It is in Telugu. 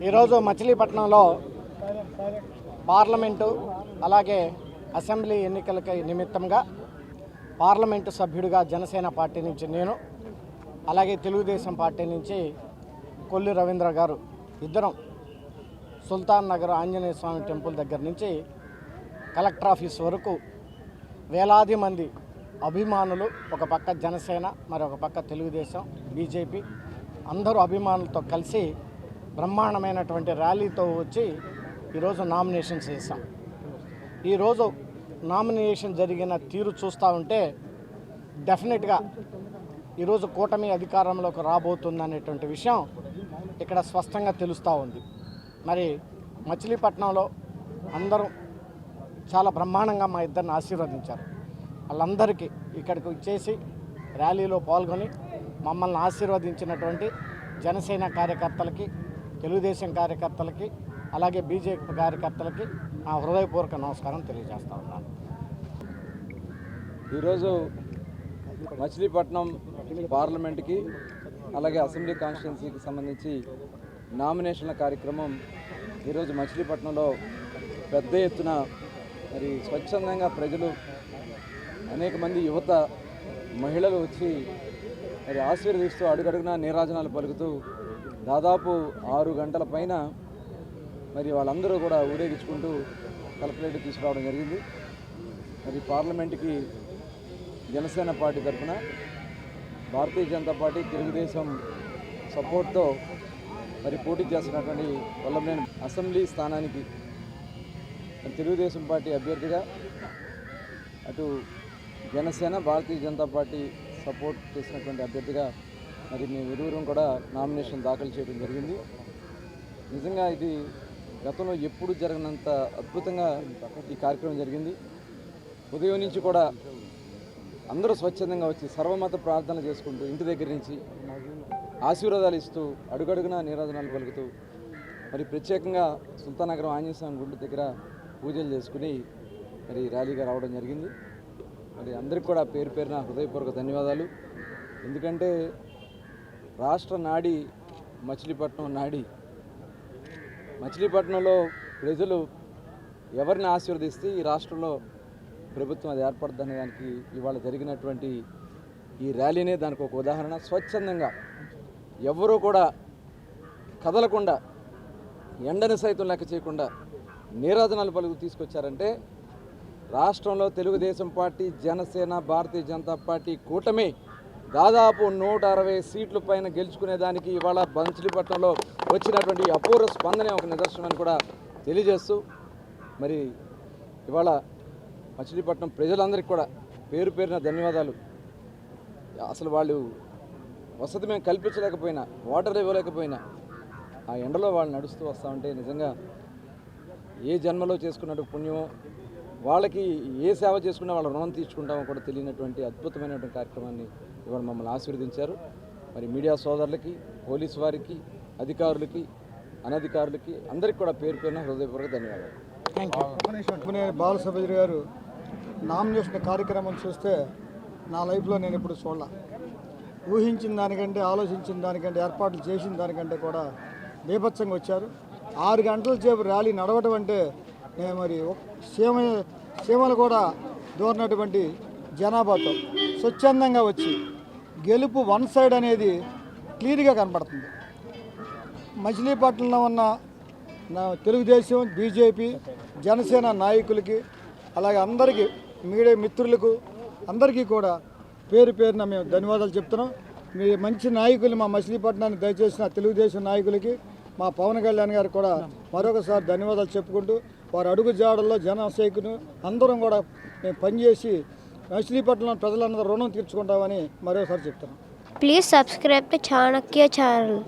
ఈరోజు మచిలీపట్నంలో పార్లమెంటు అలాగే అసెంబ్లీ ఎన్నికలకి నిమిత్తంగా పార్లమెంటు సభ్యుడిగా జనసేన పార్టీ నుంచి నేను, అలాగే తెలుగుదేశం పార్టీ నుంచి కొల్లి రవీంద్ర గారు ఇద్దరం సుల్తాన్ నగర్ ఆంజనేయ స్వామి టెంపుల్ దగ్గర నుంచి కలెక్టర్ ఆఫీస్ వరకు వేలాది మంది అభిమానులు, ఒక పక్క జనసేన మరి ఒక పక్క తెలుగుదేశం బీజేపీ అందరూ అభిమానులతో కలిసి బ్రహ్మాండమైనటువంటి ర్యాలీతో వచ్చి ఈరోజు నామినేషన్స్ చేశాం. ఈరోజు నామినేషన్ జరిగిన తీరు చూస్తూ ఉంటే డెఫినెట్గా ఈరోజు కూటమి అధికారంలోకి రాబోతుందనేటువంటి విషయం ఇక్కడ స్పష్టంగా తెలుస్తూ ఉంది. మరి మచిలీపట్నంలో అందరూ చాలా బ్రహ్మాండంగా మా ఇద్దరిని ఆశీర్వదించారు. వాళ్ళందరికీ ఇక్కడికి వచ్చేసి ర్యాలీలో పాల్గొని మమ్మల్ని ఆశీర్వదించినటువంటి జనసేన కార్యకర్తలకి, తెలుగుదేశం కార్యకర్తలకి, అలాగే బీజేపీ కార్యకర్తలకి నా హృదయపూర్వక నమస్కారం తెలియజేస్తా ఉన్నాను. ఈరోజు మచిలీపట్నం పార్లమెంట్కి అలాగే అసెంబ్లీ కాన్స్టిట్యున్సీకి సంబంధించి నామినేషన్ల కార్యక్రమం ఈరోజు మచిలీపట్నంలో పెద్ద ఎత్తున మరి స్వచ్ఛందంగా ప్రజలు, అనేక మంది యువత, మహిళలు వచ్చి మరి ఆశీర్వదిస్తూ అడుగడుగునా నీరాజనాలు పలుకుతూ దాదాపు 6 గంటల పైన మరి వాళ్ళందరూ కూడా ఊరేగించుకుంటూ కలెక్టరేట్ తీసుకురావడం జరిగింది. మరి పార్లమెంట్కి జనసేన పార్టీ తరఫున భారతీయ జనతా పార్టీ, తెలుగుదేశం సపోర్ట్తో మరి పోటీ చేస్తున్నటువంటి వల్లభనేని అసెంబ్లీ స్థానానికి తెలుగుదేశం పార్టీ అభ్యర్థిగా, అటు జనసేన భారతీయ జనతా పార్టీ సపోర్ట్ చేసినటువంటి అభ్యర్థిగా మరి మేము ఇరువురం కూడా నామినేషన్ దాఖలు చేయడం జరిగింది. నిజంగా ఇది గతంలో ఎప్పుడు జరగనంత అద్భుతంగా ఈ కార్యక్రమం జరిగింది. ఉదయం నుంచి కూడా అందరూ స్వచ్ఛందంగా వచ్చి సర్వమత ప్రార్థనలు చేసుకుంటూ ఇంటి దగ్గర నుంచి ఆశీర్వాదాలు ఇస్తూ అడుగడుగున నీరాజనాలు పలుకుతూ మరి ప్రత్యేకంగా సుల్తానగరం ఆంజనేయ స్వామి గుడి దగ్గర పూజలు చేసుకుని మరి ర్యాలీగా రావడం జరిగింది. మరి అందరికీ కూడా పేరు పేరున హృదయపూర్వక ధన్యవాదాలు. ఎందుకంటే రాష్ట్ర నాడి మచిలీపట్నం నాడి. మచిలీపట్నంలో ప్రజలు ఎవరిని ఆశీర్వదిస్తే ఈ రాష్ట్రంలో ప్రభుత్వం అది ఏర్పడుతుందనే దానికి ఇవాళ జరిగినటువంటి ఈ ర్యాలీనే దానికి ఒక ఉదాహరణ. స్వచ్ఛందంగా ఎవరూ కూడా కదలకుండా, ఎండని సైతం లెక్క చేయకుండా నీరాజనాలు పలుకు తీసుకొచ్చారంటే రాష్ట్రంలో తెలుగుదేశం పార్టీ, జనసేన, భారతీయ జనతా పార్టీ కూటమి దాదాపు 160 సీట్ల పైన గెలుచుకునేదానికి ఇవాళ మచిలీపట్నంలో వచ్చినటువంటి అపూర్వ స్పందనే ఒక నిదర్శనమని కూడా తెలియజేస్తూ మరి ఇవాళ మచిలీపట్నం ప్రజలందరికీ కూడా పేరు పేరున ధన్యవాదాలు. అసలు వాళ్ళు వసతి మేము కల్పించలేకపోయినా, వాటర్ ఇవ్వలేకపోయినా ఆ ఎండలో వాళ్ళు నడుస్తూ వస్తూ నిజంగా ఏ జన్మలో చేసుకున్నట్టు పుణ్యమో, వాళ్ళకి ఏ సేవ చేసుకున్నా వాళ్ళ రుణం తీర్చుకుంటామో కూడా తెలియనటువంటి అద్భుతమైనటువంటి కార్యక్రమాన్ని ఇవాళ మమ్మల్ని ఆశీర్వదించారు. మరి మీడియా సోదరులకి, పోలీసు వారికి, అధికారులకి, అనధికారులకి అందరికీ కూడా పేరు పేరున హృదయపూర్వక ధన్యవాదాలు. బాలసుబ్రహ్మణ్యం గారు నామినేషన్ కార్యక్రమం చూస్తే నా లైఫ్లో నేను ఎప్పుడు చూడాల. ఊహించిన దానికంటే, ఆలోచించిన దానికంటే, ఏర్పాట్లు చేసిన దానికంటే కూడా బీభత్సంగా వచ్చారు. 6 గంటల సేపు ర్యాలీ నడవటం అంటే మరి సీమలు కూడా దూరినటువంటి జనాభాతో స్వచ్ఛందంగా వచ్చి గెలుపు వన్ సైడ్ అనేది క్లియర్గా కనపడుతుంది. మచిలీపట్నంలో ఉన్న తెలుగుదేశం, బీజేపీ, జనసేన నాయకులకి, అలాగే అందరికీ, మీడియా మిత్రులకు అందరికీ కూడా పేరు పేరున మేము ధన్యవాదాలు చెప్తున్నాం. మీ మంచి నాయకులు మా మచిలీపట్నాన్ని దయచేసిన తెలుగుదేశం నాయకులకి, మా పవన్ కళ్యాణ్ గారికి కూడా మరొకసారి ధన్యవాదాలు చెప్పుకుంటూ, వారి అడుగు జాడల్లో జనసైకులు అందరం కూడా మేము పనిచేసి మచిలీపట్నం ప్రజలందరూ రుణం తీర్చుకుంటామని మరోసారి చెప్తున్నాం. Please subscribe to Chanakya channel.